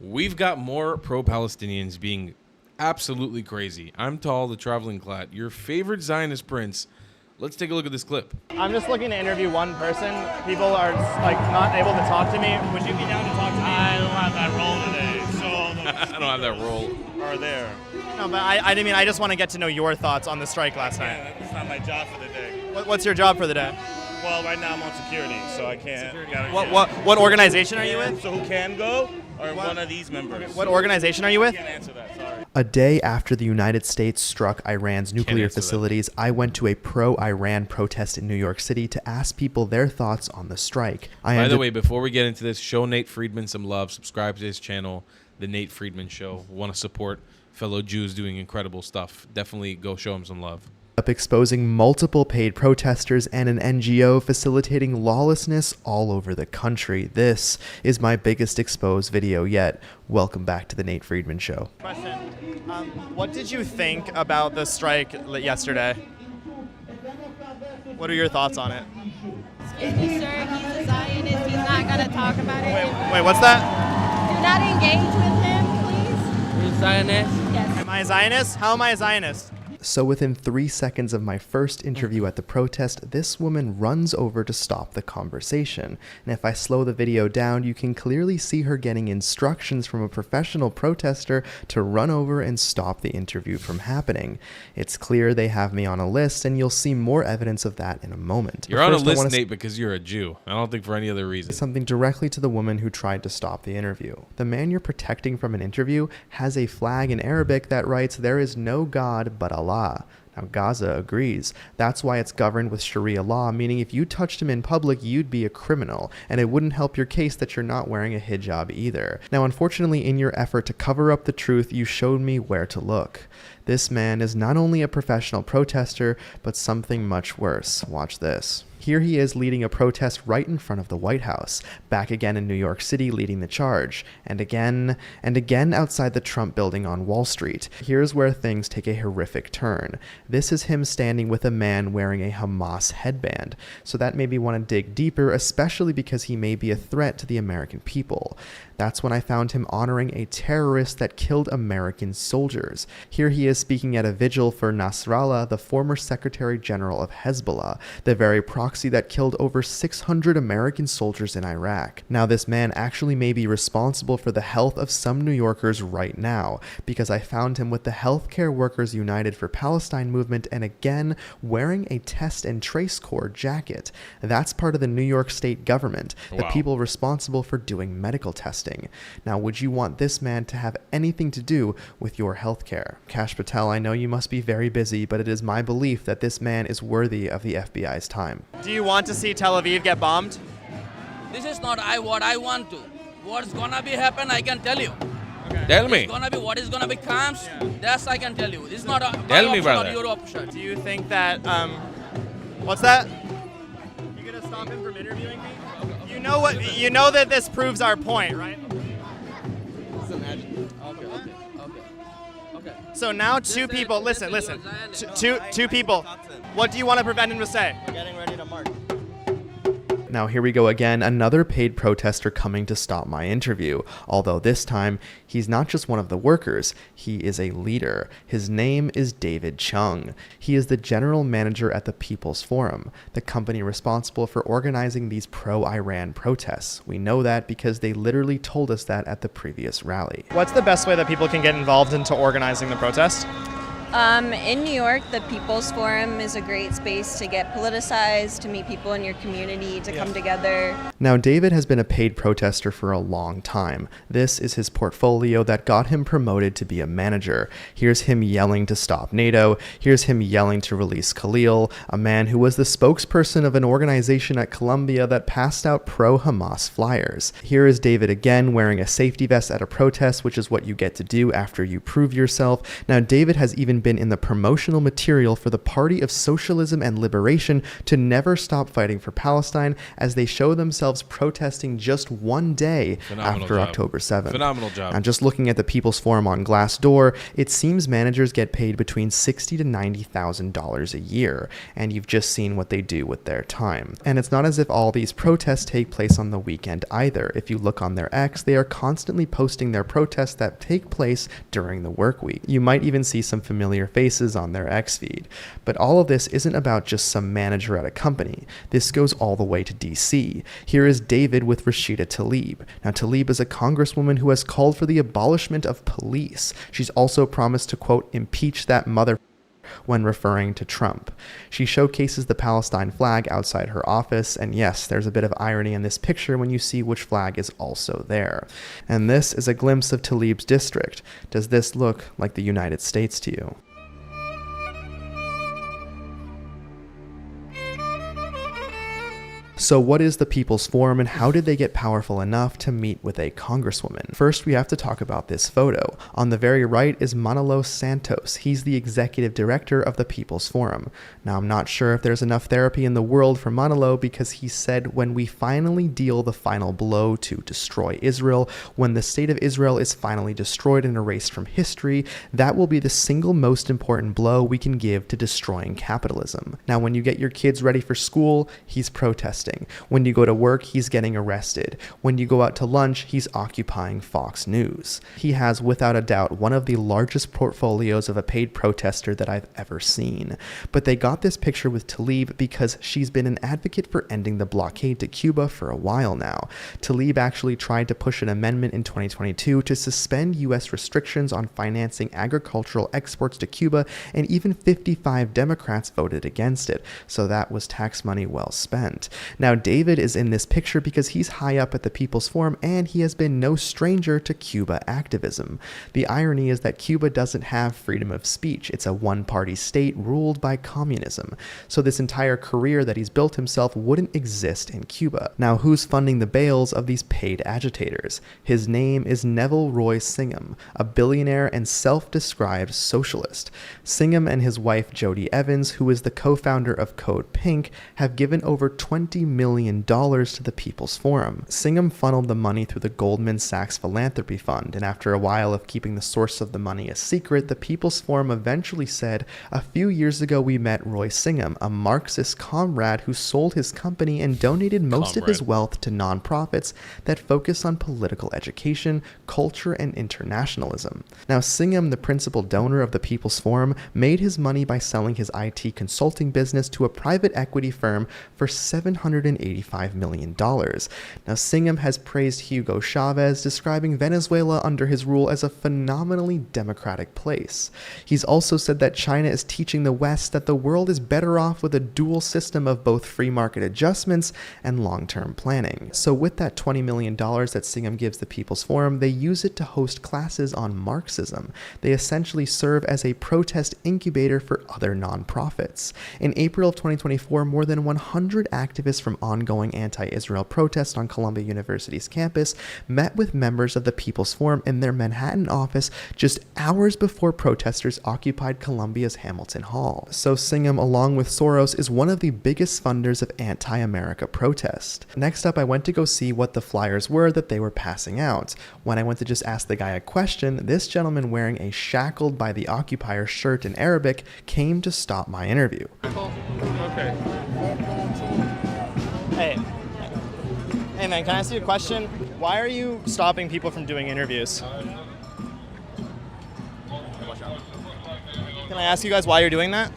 We've got more pro-Palestinians being absolutely crazy. I'm Tall, the Traveling Clat, your favorite Zionist prince. Let's take a look at this clip. I'm just looking to interview one person. People are not able to talk to me. Would you be down to talk to me? I don't have that role today, so I don't have that role. are there. No, but I just want to get to know your thoughts on the strike last night. Yeah, that's not my job for the day. What's your job for the day? Well, right now I'm on security, so I can't. What organization are you with? So who can go? Or one of these members? What organization are you with? I can't answer that, sorry. A day after the United States struck Iran's nuclear facilities, I went to a pro-Iran protest in New York City to ask people their thoughts on the strike. By the way, before we get into this, show Nate Friedman some love. Subscribe to his channel, The Nate Friedman Show. Want to support fellow Jews doing incredible stuff. Definitely go show him some love. Up exposing multiple paid protesters and an NGO facilitating lawlessness all over the country. This is my biggest exposed video yet. Welcome back to the Nate Friedman Show. Question. What did you think about the strike yesterday? What are your thoughts on it? Excuse me, sir. He's a Zionist. He's not going to talk about it. Wait, what's that? Do not engage with him, please. You're Zionist? Yes. Am I a Zionist? How am I a Zionist? So within 3 seconds of my first interview at the protest, this woman runs over to stop the conversation. And if I slow the video down, you can clearly see her getting instructions from a professional protester to run over and stop the interview from happening. It's clear they have me on a list, and you'll see more evidence of that in a moment. You're on a list, Nate, because you're a Jew. I don't think for any other reason. Something directly to the woman who tried to stop the interview. The man you're protecting from an interview has a flag in Arabic that writes, "There is no God but Allah." Now, Gaza agrees. That's why it's governed with Sharia law, meaning if you touched him in public, you'd be a criminal, and it wouldn't help your case that you're not wearing a hijab either. Now, unfortunately, in your effort to cover up the truth, you showed me where to look. This man is not only a professional protester, but something much worse. Watch this. Here he is leading a protest right in front of the White House, back again in New York City leading the charge, and again outside the Trump building on Wall Street. Here's where things take a horrific turn. This is him standing with a man wearing a Hamas headband, so that made me want to dig deeper, especially because he may be a threat to the American people. That's when I found him honoring a terrorist that killed American soldiers. Here he is speaking at a vigil for Nasrallah, the former Secretary General of Hezbollah, the very proxy that killed over 600 American soldiers in Iraq. Now, this man actually may be responsible for the health of some New Yorkers right now, because I found him with the Healthcare Workers United for Palestine movement and again wearing a Test and Trace Corps jacket. That's part of the New York State government, the people responsible for doing medical testing. Now, would you want this man to have anything to do with your healthcare? Kash Patel, I know you must be very busy, but it is my belief that this man is worthy of the FBI's time. Do you want to see Tel Aviv get bombed? This is not what I want to. What's gonna be happen, I can tell you. Okay. Tell me. What is gonna be comes, that's I can tell you. It's not a tell me, brother. Your option. Do you think that, what's that? You gonna stop him from interviewing me? You know that this proves our point, right? Okay. So now two people, listen. Two people. What do you want to prevent him to say? We're getting ready to march. Now here we go again, another paid protester coming to stop my interview. Although this time, he's not just one of the workers, he is a leader. His name is David Chung. He is the general manager at the People's Forum, the company responsible for organizing these pro-Iran protests. We know that because they literally told us that at the previous rally. What's the best way that people can get involved into organizing the protest? In New York, the People's Forum is a great space to get politicized, to meet people in your community, to come together. Now, David has been a paid protester for a long time. This is his portfolio that got him promoted to be a manager. Here's him yelling to stop NATO. Here's him yelling to release Khalil, a man who was the spokesperson of an organization at Columbia that passed out pro-Hamas flyers. Here is David again wearing a safety vest at a protest, which is what you get to do after you prove yourself. Now, David has even been in the promotional material for the Party of Socialism and Liberation to never stop fighting for Palestine, as they show themselves protesting just one day after October 7th. Phenomenal job. Now, just looking at the People's Forum on Glassdoor, it seems managers get paid between $60,000 to $90,000 a year, and you've just seen what they do with their time. And it's not as if all these protests take place on the weekend either. If you look on their X, they are constantly posting their protests that take place during the work week. You might even see some familiar faces on their X feed. But all of this isn't about just some manager at a company. This goes all the way to DC. Here is David with Rashida Tlaib. Now, Tlaib is a congresswoman who has called for the abolishment of police. She's also promised to, quote, impeach that mother when referring to Trump. She showcases the Palestine flag outside her office, and yes, there's a bit of irony in this picture when you see which flag is also there. And this is a glimpse of Tlaib's district. Does this look like the United States to you? So what is the People's Forum, and how did they get powerful enough to meet with a congresswoman? First, we have to talk about this photo. On the very right is Manolo Santos. He's the executive director of the People's Forum. Now, I'm not sure if there's enough therapy in the world for Manolo, because he said, when we finally deal the final blow to destroy Israel, when the state of Israel is finally destroyed and erased from history, that will be the single most important blow we can give to destroying capitalism. Now, when you get your kids ready for school, he's protesting. When you go to work, he's getting arrested. When you go out to lunch, he's occupying Fox News. He has, without a doubt, one of the largest portfolios of a paid protester that I've ever seen. But they got this picture with Tlaib because she's been an advocate for ending the blockade to Cuba for a while now. Tlaib actually tried to push an amendment in 2022 to suspend U.S. restrictions on financing agricultural exports to Cuba, and even 55 Democrats voted against it. So that was tax money well spent. Now, David is in this picture because he's high up at the People's Forum, and he has been no stranger to Cuba activism. The irony is that Cuba doesn't have freedom of speech. It's a one-party state ruled by communism. So this entire career that he's built himself wouldn't exist in Cuba. Now, who's funding the bales of these paid agitators? His name is Neville Roy Singham, a billionaire and self-described socialist. Singham and his wife Jody Evans, who is the co-founder of Code Pink, have given over $20 million to the People's Forum. Singham funneled the money through the Goldman Sachs Philanthropy Fund, and after a while of keeping the source of the money a secret, the People's Forum eventually said, a few years ago we met Roy Singham, a Marxist comrade who sold his company and donated most of his wealth to nonprofits that focus on political education, culture, and internationalism. Now, Singham, the principal donor of the People's Forum, made his money by selling his IT consulting business to a private equity firm for $785 million. Now, Singham has praised Hugo Chavez, describing Venezuela under his rule as a phenomenally democratic place. He's also said that China is teaching the West that the world is better off with a dual system of both free market adjustments and long-term planning. So with that $20 million that Singham gives the People's Forum, they use it to host classes on Marxism. They essentially serve as a protest incubator for other nonprofits. In April of 2024, more than 100 activists from ongoing anti-Israel protests on Columbia University's campus met with members of the People's Forum in their Manhattan office just hours before protesters occupied Columbia's Hamilton Hall. So Singham, along with Soros, is one of the biggest funders of anti-America protest. Next up, I went to go see what the flyers were that they were passing out. When I went to just ask the guy a question, this gentleman wearing a shackled by the occupier shirt in Arabic came to stop my interview. Okay. Hey man, can I ask you a question? Why are you stopping people from doing interviews? Can I ask you guys why you're doing that?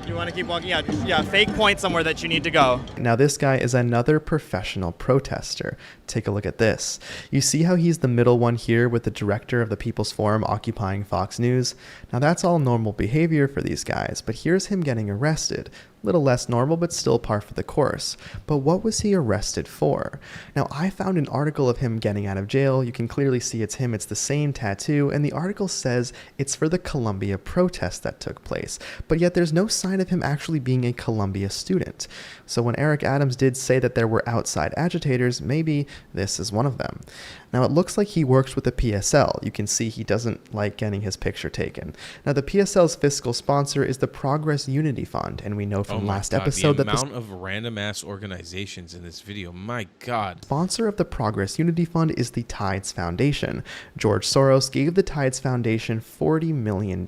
You want to keep walking? Yeah, fake point somewhere that you need to go. Now this guy is another professional protester. Take a look at this. You see how he's the middle one here with the director of the People's Forum occupying Fox News? Now that's all normal behavior for these guys, but here's him getting arrested. Little less normal, but still par for the course. But what was he arrested for? Now, I found an article of him getting out of jail. You can clearly see it's him. It's the same tattoo, and the article says it's for the Columbia protest that took place. But yet there's no sign of him actually being a Columbia student. So when Eric Adams did say that there were outside agitators, maybe this is one of them. Now, it looks like he works with the PSL. You can see he doesn't like getting his picture taken. Now, the PSL's fiscal sponsor is the Progress Unity Fund, and we know from last episode that the amount of random ass organizations in this video, my God. Sponsor of the Progress Unity Fund is the Tides Foundation. George Soros gave the Tides Foundation $40 million,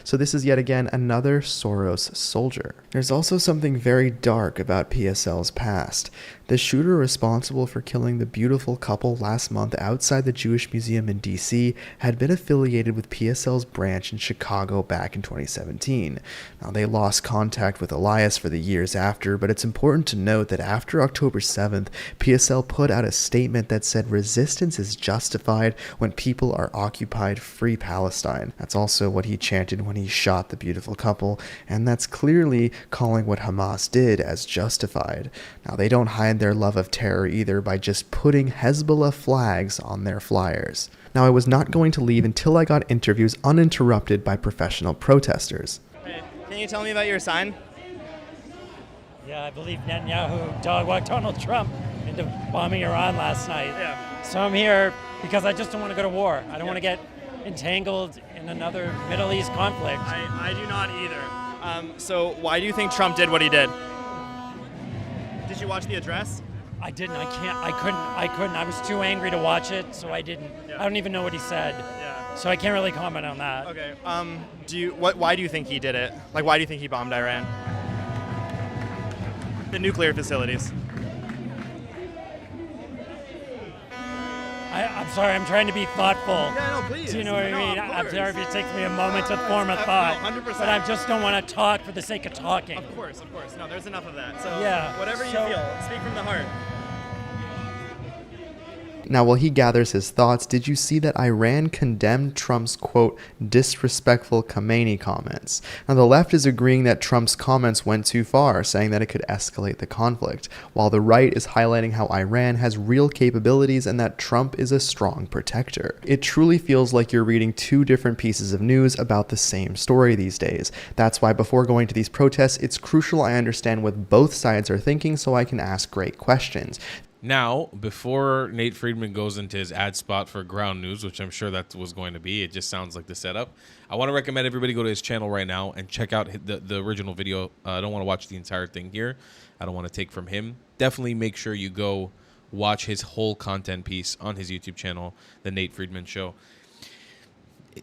so this is yet again another Soros soldier. There's also something very dark about PSL's past. The shooter responsible for killing the beautiful couple last month outside the Jewish Museum in DC had been affiliated with PSL's branch in Chicago back in 2017. Now, they lost contact with Elias for the years after, but it's important to note that after October 7th, PSL put out a statement that said resistance is justified when people are occupied, free Palestine. That's also what he chanted when he shot the beautiful couple, and that's clearly calling what Hamas did as justified. Now, they don't hide their love of terror either by just putting Hezbollah flags on their flyers. Now, I was not going to leave until I got interviews uninterrupted by professional protesters. Hey, can you tell me about your sign? Yeah, I believe Netanyahu dog-walked Donald Trump into bombing Iran last night. Yeah. So I'm here because I just don't want to go to war. I don't want to get entangled in another Middle East conflict. I do not either. So why do you think Trump did what he did? Did you watch the address? I didn't. I couldn't. I was too angry to watch it, so I didn't. Yeah. I don't even know what he said. Yeah. So I can't really comment on that. Okay. Why do you think he did it? Like, why do you think he bombed Iran? The nuclear facilities. I'm sorry. I'm trying to be thoughtful. Yeah, no, please. Do you know what I mean? I'm sorry if it takes me a moment to form a No, thought. 100%. But I just don't want to talk for the sake of talking. Of course. No, there's enough of that. So Yeah, whatever you so- feel, speak from the heart. Now, while he gathers his thoughts, did you see that Iran condemned Trump's, quote, disrespectful Khamenei comments? Now, the left is agreeing that Trump's comments went too far, saying that it could escalate the conflict, while the right is highlighting how Iran has real capabilities and that Trump is a strong protector. It truly feels like you're reading two different pieces of news about the same story these days. That's why before going to these protests, it's crucial I understand what both sides are thinking so I can ask great questions. Now, before Nate Friedman goes into his ad spot for Ground News, which I'm sure that was going to be, it just sounds like the setup. I want to recommend everybody go to his channel right now and check out the original video. I don't want to watch the entire thing here. I don't want to take from him. Definitely make sure you go watch his whole content piece on his YouTube channel, The Nate Friedman Show.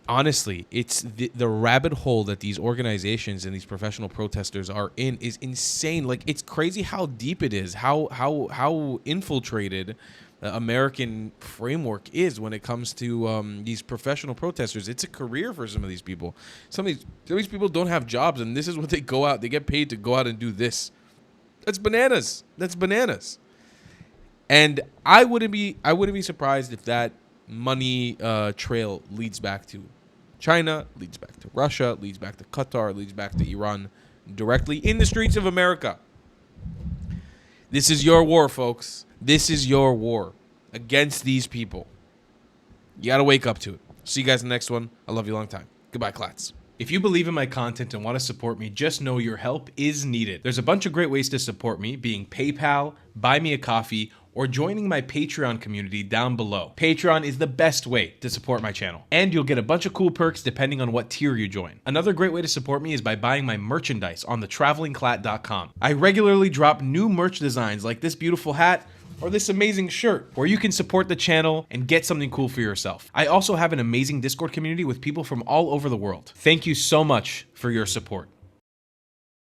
Honestly, it's the rabbit hole that these organizations and these professional protesters are in is insane. Like, it's crazy how deep it is, how infiltrated the American framework is when it comes to these professional protesters. It's a career for some of these people. Some of these people don't have jobs, and this is what they go out. They get paid to go out and do this. That's bananas. That's bananas. And I wouldn't be surprised if that money trail leads back to China, leads back to Russia, leads back to Qatar, leads back to Iran directly in the streets of America. This is your war, folks. This is your war against these people. You got to wake up to it. See you guys in the next one. I love you a long time. Goodbye, Clats. If you believe in my content and want to support me, just know your help is needed. There's a bunch of great ways to support me, being PayPal, Buy Me a Coffee, or joining my Patreon community down below. Patreon is the best way to support my channel, and you'll get a bunch of cool perks depending on what tier you join. Another great way to support me is by buying my merchandise on thetravelingclat.com. I regularly drop new merch designs like this beautiful hat or this amazing shirt, where you can support the channel and get something cool for yourself. I also have an amazing Discord community with people from all over the world. Thank you so much for your support.